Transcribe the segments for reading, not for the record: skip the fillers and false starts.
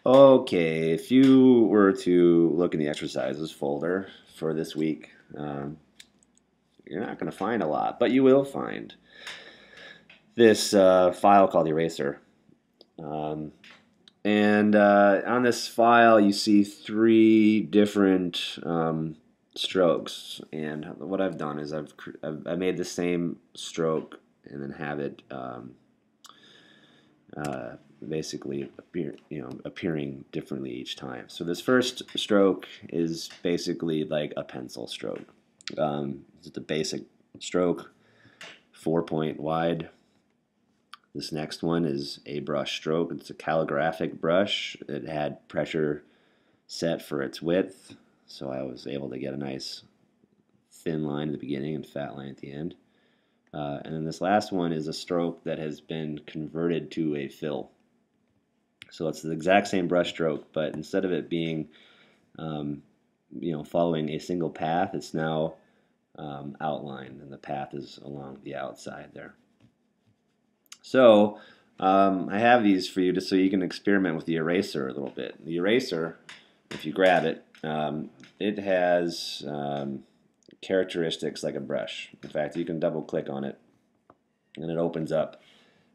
Okay, if you were to look in the exercises folder for this week, you're not going to find a lot, but you will find this file called Eraser. Um, and on this file, you see three different strokes. And what I've done is I've made the same stroke and then have it uh, basically appearing differently each time. So this first stroke is basically like a pencil stroke. It's a basic stroke, 4-point wide. This next one is a brush stroke. It's a calligraphic brush. It had pressure set for its width, so I was able to get a nice thin line at the beginning and fat line at the end. And then this last one is a stroke that has been converted to a fill. So it's the exact same brush stroke, but instead of it being, following a single path, it's now outlined, and the path is along the outside there. So I have these for you just so you can experiment with the eraser a little bit. The eraser, if you grab it, it has characteristics like a brush. In fact, you can double click on it and it opens up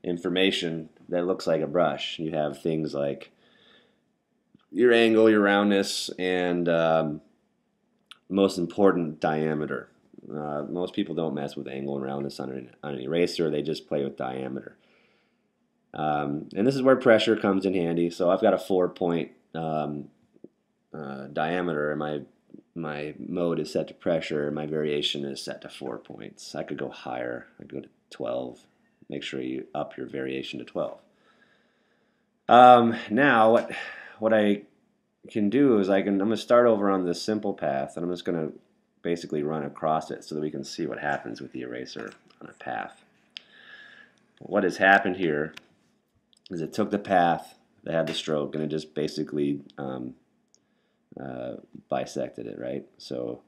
information that looks like a brush. You have things like your angle, your roundness, and most important, diameter. Most people don't mess with angle and roundness on an eraser. They just play with diameter. And this is where pressure comes in handy. So I've got a 4-point diameter, and my mode is set to pressure, and my variation is set to 4 points. I could go higher. I could go to 12. Make sure you up your variation to 12. Now, what I can do is I'm going to start over on this simple path, and I'm just going to basically run across it so that we can see what happens with the eraser on a path. What has happened here is it took the path that had the stroke and it just basically bisected it, right? So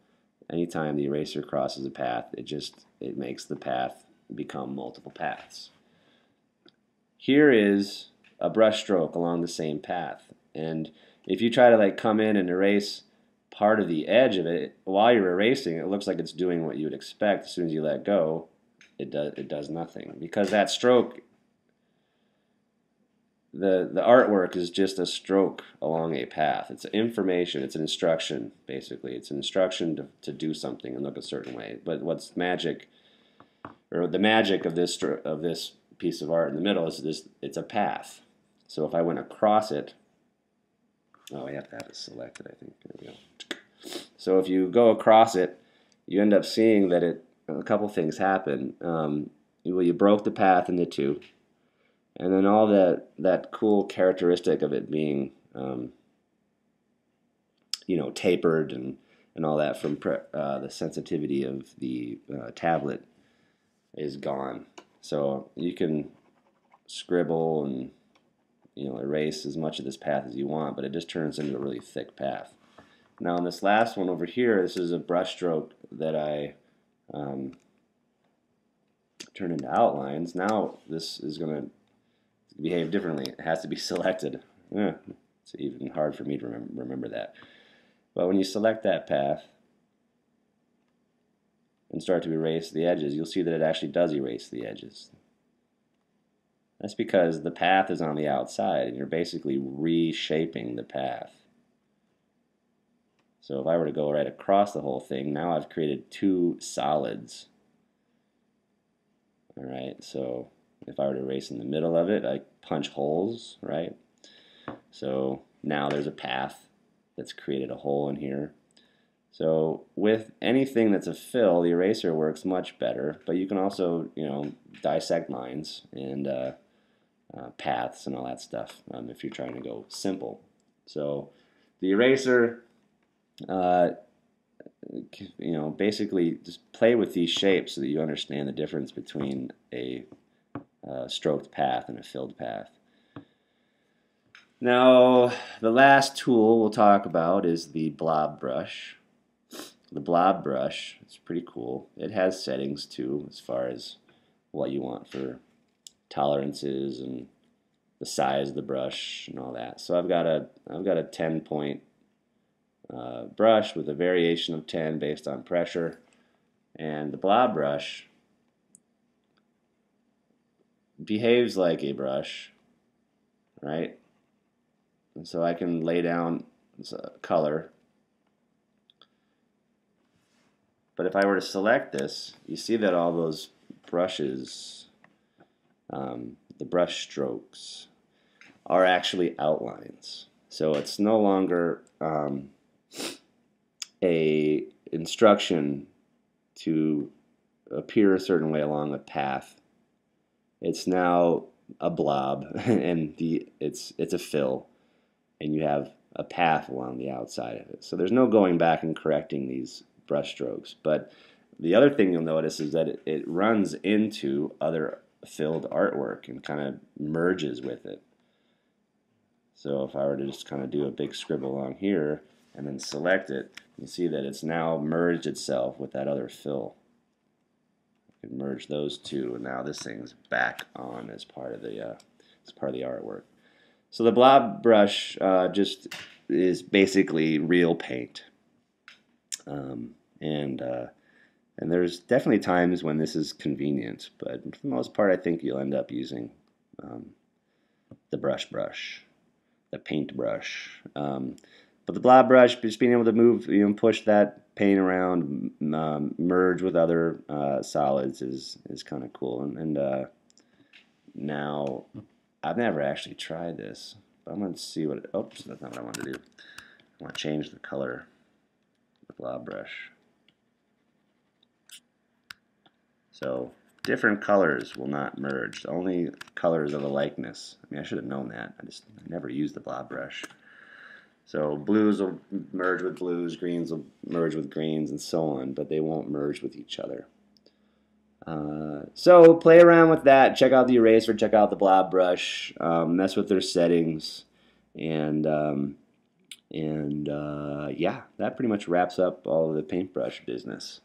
anytime the eraser crosses a path, it makes the path become multiple paths. Here is a brush stroke along the same path, and if you try to come in and erase part of the edge of it while you're erasing, it looks like it's doing what you would expect. As soon as you let go, it does nothing, because that stroke, the artwork is just a stroke along a path. It's information. It's an instruction, basically. It's an instruction to do something and look a certain way. But what's magic, or the magic of this piece of art in the middle, is it's a path. So if I went across it, I have to have it selected, I think. There we go. So if you go across it, you end up seeing that a couple things happen. You broke the path into two, and then all that cool characteristic of it being, tapered and all that from the sensitivity of the tablet is gone. So you can scribble and erase as much of this path as you want, but it just turns into a really thick path. Now on this last one over here, this is a brush stroke that I turn into outlines. Now this is going to behave differently. It has to be selected. It's even hard for me to remember that. But when you select that path and start to erase the edges, you'll see that it actually does erase the edges. That's because the path is on the outside, and you're basically reshaping the path. So if I were to go right across the whole thing, now I've created two solids. Alright, so if I were to erase in the middle of it, I punch holes, right? So now there's a path that's created a hole in here. So with anything that's a fill, the eraser works much better, but you can also, dissect lines and paths and all that stuff if you're trying to go simple. So the eraser, basically just play with these shapes so that you understand the difference between a stroked path and a filled path. Now, the last tool we'll talk about is the Blob brush. The Blob brush is pretty cool. It has settings too, as far as what you want for tolerances and the size of the brush and all that. So I've got a 10-point brush with a variation of 10 based on pressure, and the Blob brush behaves like a brush, right? And so I can lay down color. But if I were to select this, you see that all those brushes, the brush strokes, are actually outlines. So it's no longer a instruction to appear a certain way along a path. It's now a blob, and it's a fill, and you have a path along the outside of it. So there's no going back and correcting these brush strokes. But the other thing you'll notice is that it runs into other filled artwork and kind of merges with it. So if I were to just kind of do a big scribble along here and then select it, you see that it's now merged itself with that other fill. You can merge those two, and now this thing's back on as part of the artwork. So the Blob brush just is basically real paint. And there's definitely times when this is convenient, but for the most part I think you'll end up using the brush, the paint brush. But the Blob brush, just being able to move, push that paint around, merge with other solids is kind of cool. And now, I've never actually tried this, but I'm going to see what oops, that's not what I want to do. I want to change the color of the Blob brush. So different colors will not merge. Only colors of a likeness. I mean, I should have known that. I never used the Blob brush. So blues will merge with blues, greens will merge with greens, and so on, but they won't merge with each other. So play around with that. Check out the eraser. Check out the Blob brush. Mess with their settings, and yeah, that pretty much wraps up all of the paintbrush business.